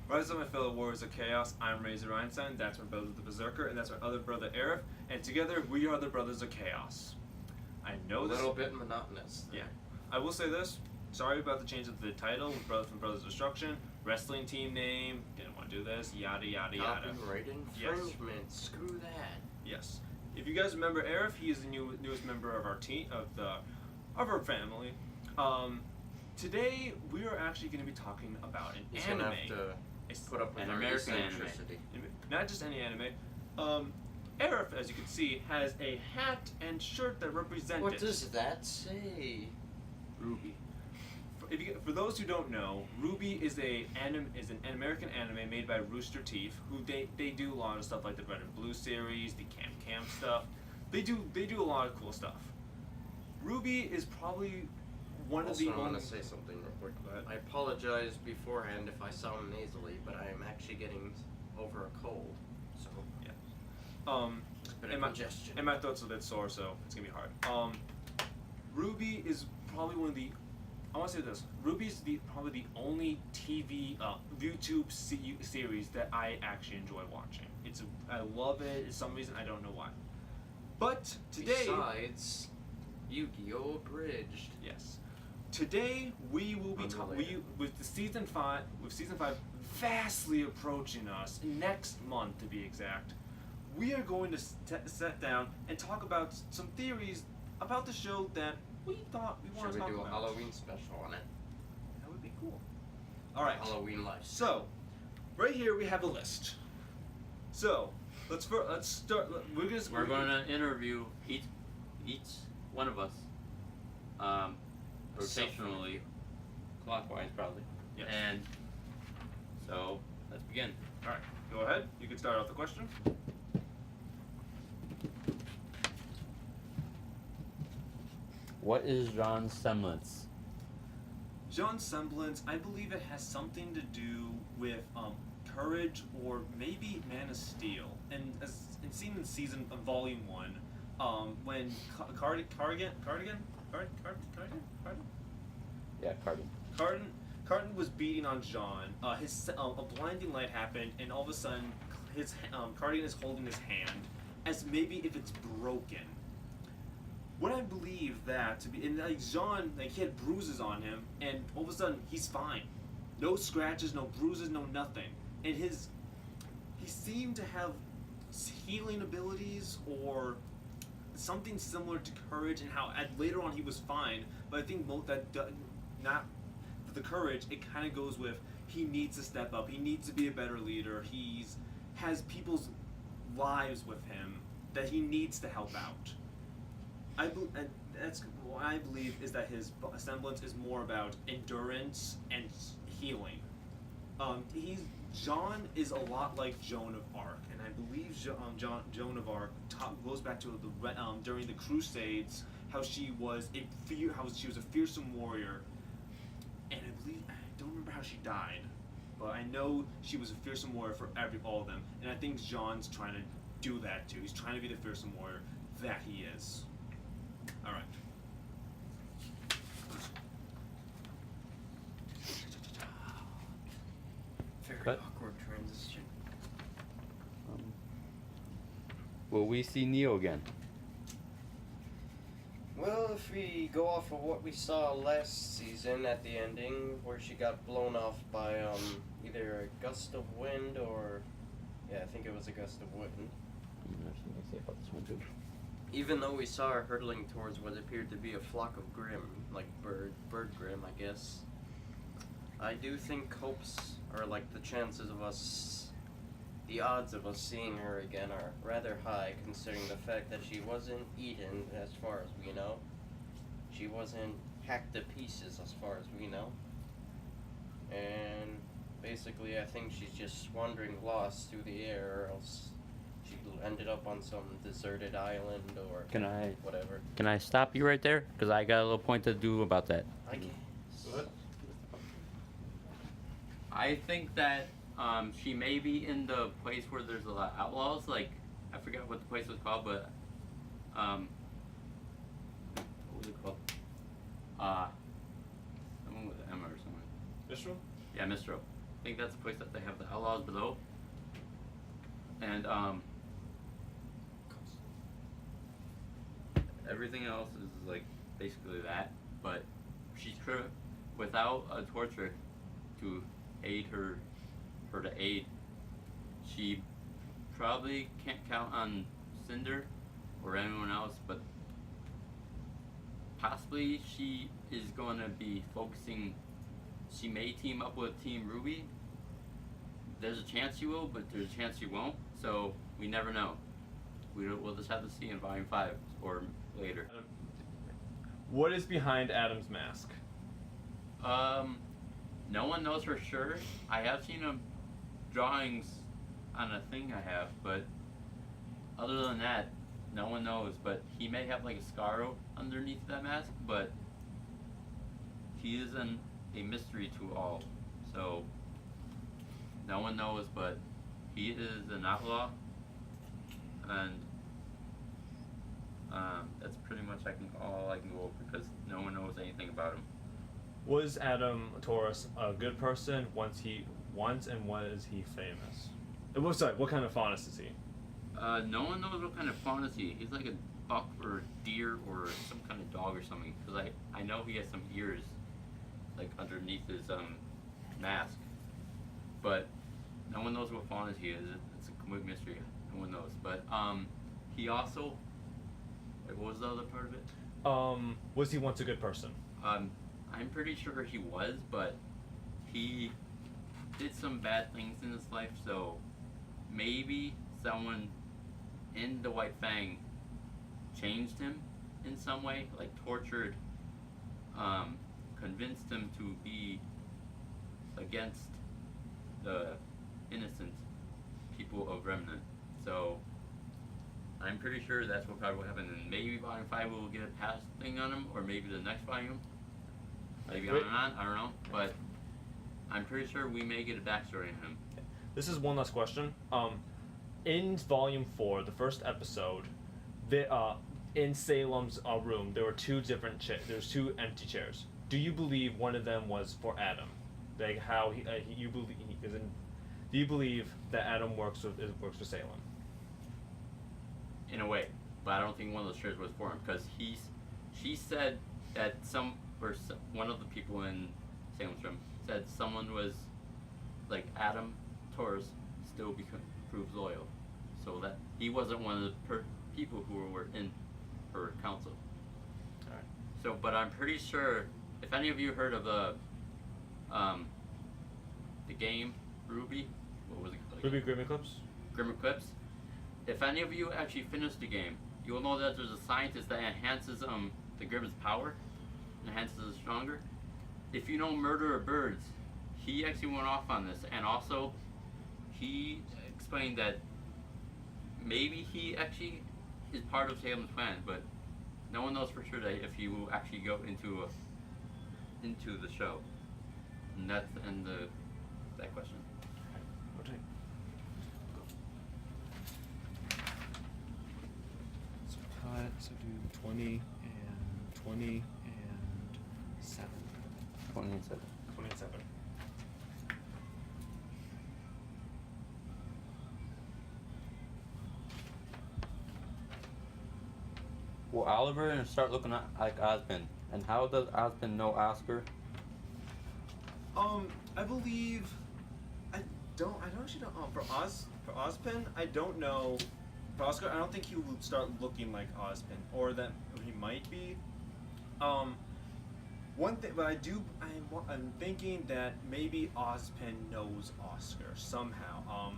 Rise up, my fellow warriors of chaos. I'm Razor Einstein. That's my brother, the Berserker, and that's my other brother, Aerith. And together, we are the Brothers of Chaos. I know this. A little bit monotonous. Yeah. I will say this. Sorry about the change of the title from Brothers of Destruction. Wrestling team name. Didn't want to do this. Yada yada yada. Copyright infringement. Yes. Screw that. Yes. If you guys remember Aerith, he is the newest member of our team of our family. Today we are actually going to be talking about an He's anime. Gonna have to put up with An our American eccentricity. Not just any anime. Aerith, as you can see, has a hat and shirt that represent What it. does that say? RWBY. For those who don't know, RWBY is an American anime made by Rooster Teeth, who they do a lot of stuff like the Red and Blue series, the Camp stuff. They do a lot of cool stuff. RWBY is probably one of the I'm only. gonna say something real quick. I apologize beforehand if I sound nasally, but I am actually getting over a cold. So Yeah. bit And of congestion. my throat's a bit sore, so it's gonna be hard. RWBY is probably one of the. I want to say this. RWBY is probably the only TV YouTube series that I actually enjoy watching. I love it. For some reason I don't know why. But today. Besides, Yu-Gi-Oh! Abridged. Yes. Today we will be talking with season 5 vastly approaching us next month to be exact. We are going to sit down and talk about some theories about the show that we thought we want to talk Should we do about. a Halloween special on it? That would be cool. All right. Halloween life. So, right here we have a list. So, let's start. We're going to interview each one of us, rotationally, clockwise probably. Yes. And so let's begin. All right. Go ahead. You can start off the question. What is John's semblance? John's semblance, I believe it has something to do with courage or maybe Man of Steel. And as it's seen in season volume 1, when Cardigan? Yeah, Cardin. Carton was beating on John. A blinding light happened, and all of a sudden, his Cardigan is holding his hand as maybe if it's broken. What I believe that to be, and like John, like he had bruises on him, and all of a sudden he's fine, no scratches, no bruises, no nothing, and he seemed to have healing abilities or something similar to courage, and how later on he was fine. But I think not for the courage, it kind of goes with he needs to step up, he needs to be a better leader. Has people's lives with him that he needs to help out. That's what I believe is that his semblance is more about endurance and healing. John is a lot like Joan of Arc, and I believe Joan of Arc goes back to during the Crusades, how she was a fearsome warrior, and I don't remember how she died, but I know she was a fearsome warrior for all of them, and I think John's trying to do that too. He's trying to be the fearsome warrior that he is. All right. Very Cut. awkward transition. Will we see Neo again? Well, if we go off of what we saw last season at the ending, where she got blown off by either a gust of wind or, I think it was a gust of wind. There's something to say about this one too. Even though we saw her hurtling towards what appeared to be a flock of Grimm, like bird Grimm, I guess. I do think the chances of us, the odds of us seeing her again are rather high, considering the fact that she wasn't eaten, as far as we know. She wasn't hacked to pieces, as far as we know. And basically, I think she's just wandering lost through the air, or else she ended up on some deserted island or whatever. Can I stop you right there? Because I got a little point to do about that. I guess. What? I think that she may be in the place where there's a lot of outlaws. Like, I forgot what the place was called, but what was it called? Someone with an M or something. Mistral? Yeah, Mistro. think that's the place that they have the outlaws below. And everything else is like basically that, but she's without a torture to aid her to aid. She probably can't count on Cinder or anyone else, but possibly she is going to be focusing. She may team up with Team RWBY. There's a chance she will, but there's a chance she won't. So we never know. We'll just have to see in Volume 5 or later. What is behind Adam's mask? No one knows for sure. I have seen drawings on a thing I have, but other than that, no one knows. But he may have like a scar underneath that mask, but he is a mystery to all. So no one knows, but he is an outlaw, and that's pretty much all I can go over because no one knows anything about him. Was Adam Taurus a good person once, and was he famous? Sorry, what kind of faunus is he? No one knows what kind of fauna is he. He's like a buck or a deer or some kind of dog or something. Because I know he has some ears, like underneath his mask. But no one knows what fauna he is. It's a complete mystery. No one knows. But he also, like, what was the other part of it? Was he once a good person? I'm pretty sure he was, but he did some bad things in his life. So maybe someone in the White Fang changed him in some way, like tortured, convinced him to be against the innocent people of Remnant. So I'm pretty sure that's what probably happened, and maybe Volume 5 will get a past thing on him, or maybe the next volume. Maybe on and on, I don't know, but I'm pretty sure we may get a backstory on him. This is one last question. In Volume 4, the first episode, in Salem's room, there were two different there's two empty chairs. Do you believe one of them was for Adam? Like how you believe? Do you believe that Adam works for Salem? In a way, but I don't think one of those chairs was for him because she said that one of the people in Salem's room said someone was like Adam Taurus still proves loyal, so that he wasn't one of the people who were in her council. All right. So, but I'm pretty sure if any of you heard of the game RWBY, what was it called? RWBY Grim Eclipse. Grim Eclipse. If any of you actually finished the game, you will know that there's a scientist that enhances the Grimm's power, enhances it stronger. If you know Murderer Birds, he actually went off on this, and also he explained that maybe he actually is part of Salem's plan, but no one knows for sure that if he will actually go into the show. And that's the end of that question. Okay. So cut. So do 20 and 20 and 7. 20 and 7. 20 and 7. Will Oliver start looking like Osmond? And how does Osmond know Oscar? I believe I don't actually know. For Ozpin, I don't know. For Oscar, I don't think he will start looking like Ozpin, or he might be. One thing, but I'm thinking that maybe Ozpin knows Oscar somehow.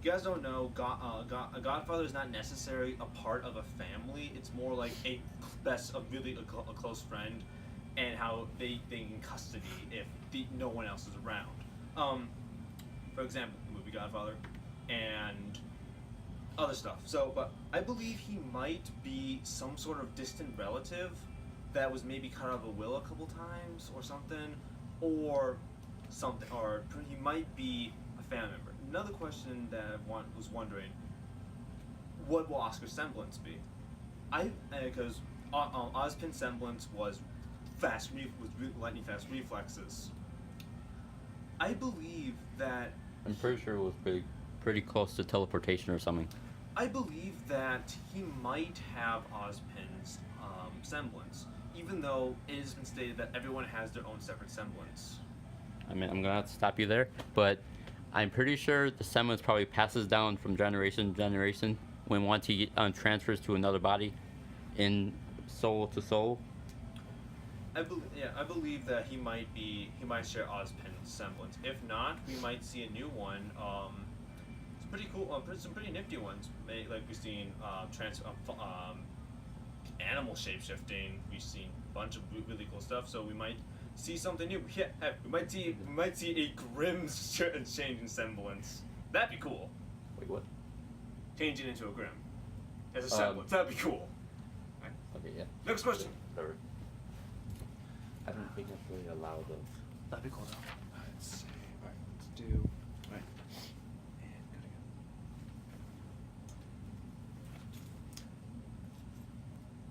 You guys don't know, a Godfather is not necessarily a part of a family. It's more like a close friend, and how they in custody if no one else is around. For example, the movie Godfather, and other stuff. So, but I believe he might be some sort of distant relative that was maybe cut out of a will a couple times or something, or he might be a family member. Another question that I was wondering, what will Oscar's semblance be? Because Ozpin's semblance was lightning fast reflexes. I believe that I'm pretty sure it was pretty close to teleportation or something. I believe that he might have Ozpin's semblance, even though it has been stated that everyone has their own separate semblance. I mean, I'm gonna have to stop you there, but I'm pretty sure the semblance probably passes down from generation to generation when one transfers to another body, in soul to soul. I believe that he might share Ozpin's semblance. If not, we might see a new one. It's pretty cool. Some pretty nifty ones. Like we've seen animal shape shifting. We've seen a bunch of really cool stuff. So we might see something new. Yeah, we might see a Grim change in semblance. That'd be cool. Wait, what? Changing into a Grim as a semblance. That'd be cool. Okay, yeah. Next question. Whatever. I don't think that's really allowed though. That'd be cool though. Let's see. Alright, let's do. Alright.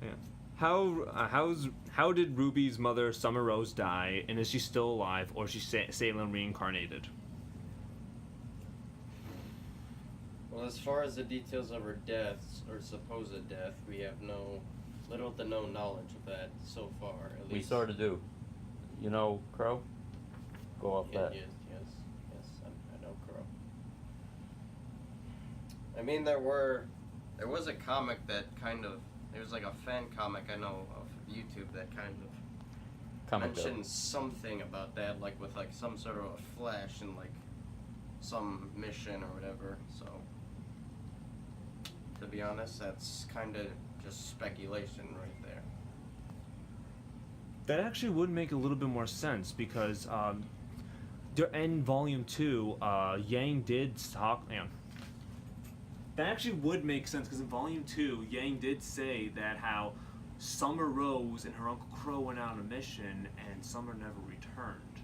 And Yeah. How did Ruby's mother Summer Rose die, and is she still alive, or is she Salem reincarnated? Well, as far as the details of her deaths, or supposed death, we have little to no knowledge of that so far, at least. We sort of do. You know, Crow? Go off that. Yes, I know Crow. I mean, there was a comic that there was like a fan comic I know of YouTube that kind of Comic mentioned book. something about that, like with like some sort of a flash in like some mission or whatever, so to be honest, that's kind of just speculation right there. That actually would make a little bit more sense because in Volume 2, Yang did talk. That actually would make sense because in Volume 2, Yang did say that how Summer Rose and her Uncle Crow went out on a mission and Summer never returned.